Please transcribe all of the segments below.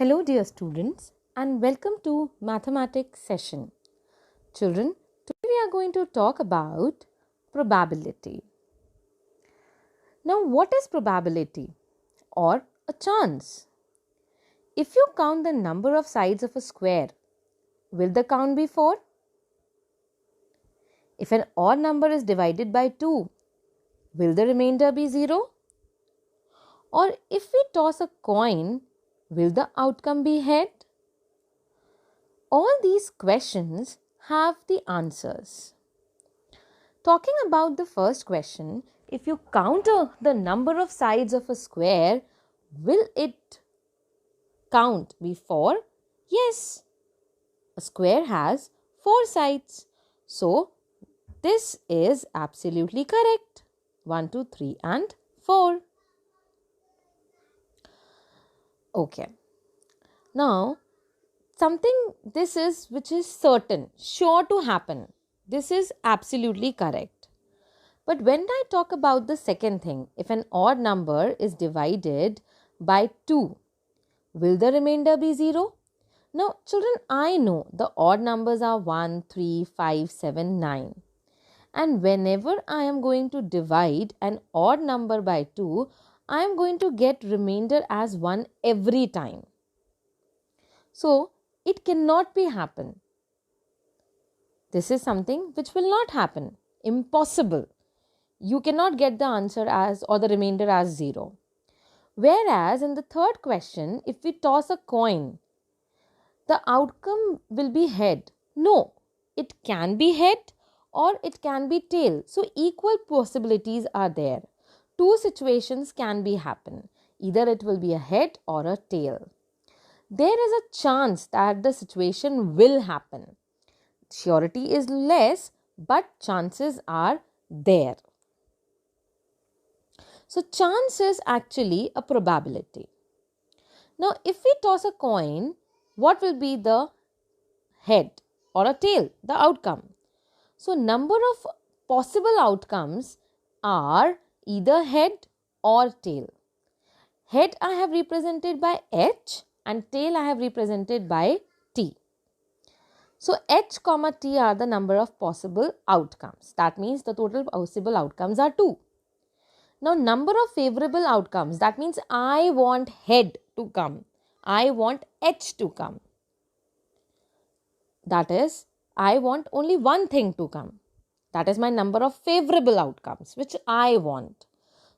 Hello dear students and welcome to mathematics session. Children, today we are going to talk about probability. Now what is probability or a chance? If you count the number of sides of a square, will the count be 4? If an odd number is divided by 2, will the remainder be 0? Or if we toss a coin, will the outcome be head? All these questions have the answers. Talking about the first question, if you count the number of sides of a square, will it count be 4? Yes, a square has 4 sides. So, this is absolutely correct. 1, 2, 3 and 4. Okay. Now, something this is which is certain, sure to happen. This is absolutely correct. But when I talk about the second thing, if an odd number is divided by 2, will the remainder be 0? Now, children, I know the odd numbers are 1, 3, 5, 7, 9. And whenever I am going to divide an odd number by 2, I am going to get remainder as 1 every time. So, it cannot be happen. This is something which will not happen. Impossible. You cannot get the answer as or the remainder as 0. Whereas in the third question, if we toss a coin, the outcome will be head. No, it can be head or it can be tail. So equal possibilities are there. Two situations can be happen. Either it will be a head or a tail. There is a chance that the situation will happen. Surety is less, but chances are there. So chance is actually a probability. Now, if we toss a coin, what will be the head or a tail, the outcome? So number of possible outcomes are either head or tail. Head I have represented by H and tail I have represented by T. So H comma T are the number of possible outcomes. That means the total possible outcomes are 2. Now number of favorable outcomes, that means I want head to come. I want H to come. That is, I want only one thing to come. That is my number of favorable outcomes which I want.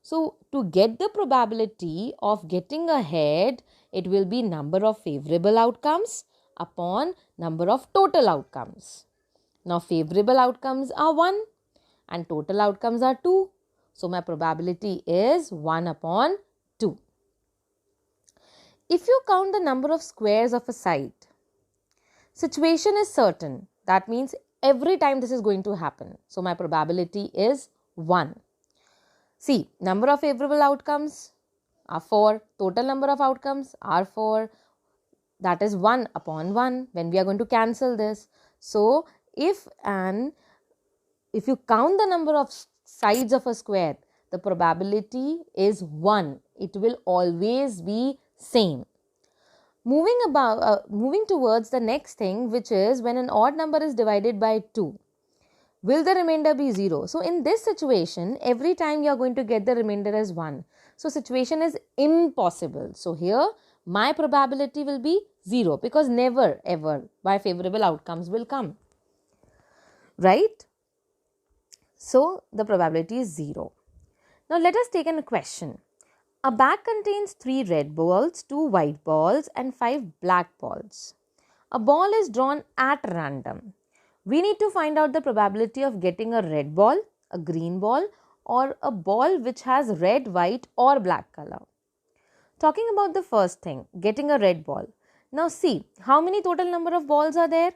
So to get the probability of getting a head, it will be number of favorable outcomes upon number of total outcomes. Now favorable outcomes are 1 and total outcomes are 2. So my probability is 1 upon 2. If you count the number of squares of a side, situation is certain. That means every time this is going to happen. So my probability is 1. See, number of favorable outcomes are 4. Total number of outcomes are 4. That is 1 upon 1 when we are going to cancel this. So if you count the number of sides of a square, the probability is 1. It will always be same. Moving towards the next thing, which is when an odd number is divided by 2, will the remainder be 0? So in this situation, every time you are going to get the remainder as 1. So situation is impossible. So here my probability will be 0 because never ever my favorable outcomes will come. Right? So the probability is 0. Now let us take a question. A bag contains 3 red balls, 2 white balls and 5 black balls. A ball is drawn at random. We need to find out the probability of getting a red ball, a green ball or a ball which has red, white or black color. Talking about the first thing, getting a red ball. Now see, how many total number of balls are there?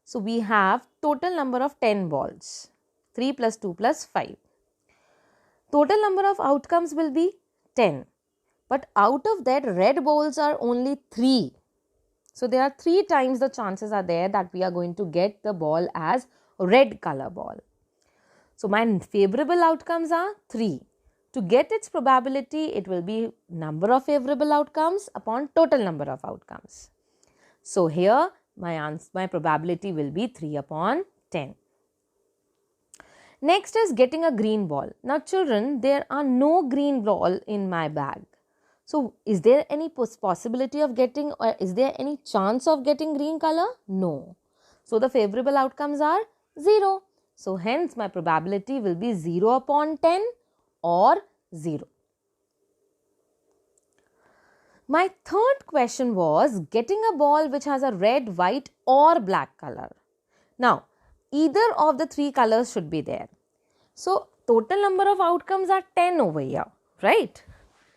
So we have total number of 10 balls. 3 plus 2 plus 5. Total number of outcomes will be 10. But out of that, red balls are only 3. So there are 3 times the chances are there that we are going to get the ball as red color ball. So my favorable outcomes are 3. To get its probability, it will be number of favorable outcomes upon total number of outcomes. So here my probability will be 3 upon 10. Next is getting a green ball. Now children, there are no green ball in my bag. So is there any possibility of getting, or is there any chance of getting green color? No. So the favorable outcomes are 0. So hence my probability will be 0 upon 10 or 0. My third question was getting a ball which has a red, white or black color. Now, either of the 3 colors should be there. So, total number of outcomes are 10 over here, right?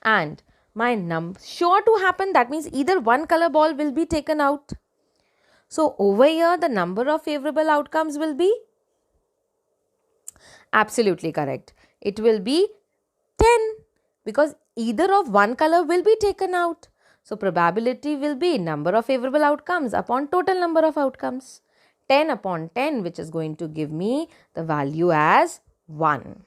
And my sure to happen, that means either one color ball will be taken out. So, over here the number of favorable outcomes will be absolutely correct. It will be 10 because either of one color will be taken out. So, probability will be number of favorable outcomes upon total number of outcomes. 10 upon 10, which is going to give me the value as 1.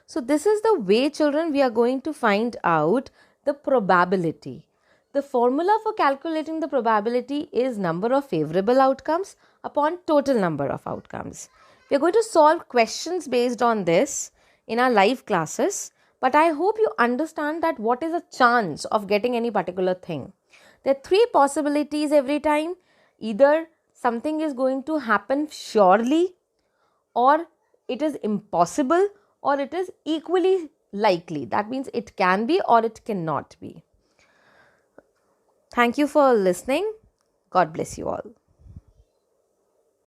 So, this is the way, children, we are going to find out the probability. The formula for calculating the probability is number of favorable outcomes upon total number of outcomes. We are going to solve questions based on this in our live classes, but I hope you understand that what is a chance of getting any particular thing. There are 3 possibilities every time. Either something is going to happen surely, or it is impossible, or it is equally likely. That means it can be or it cannot be. Thank you for listening. God bless you all.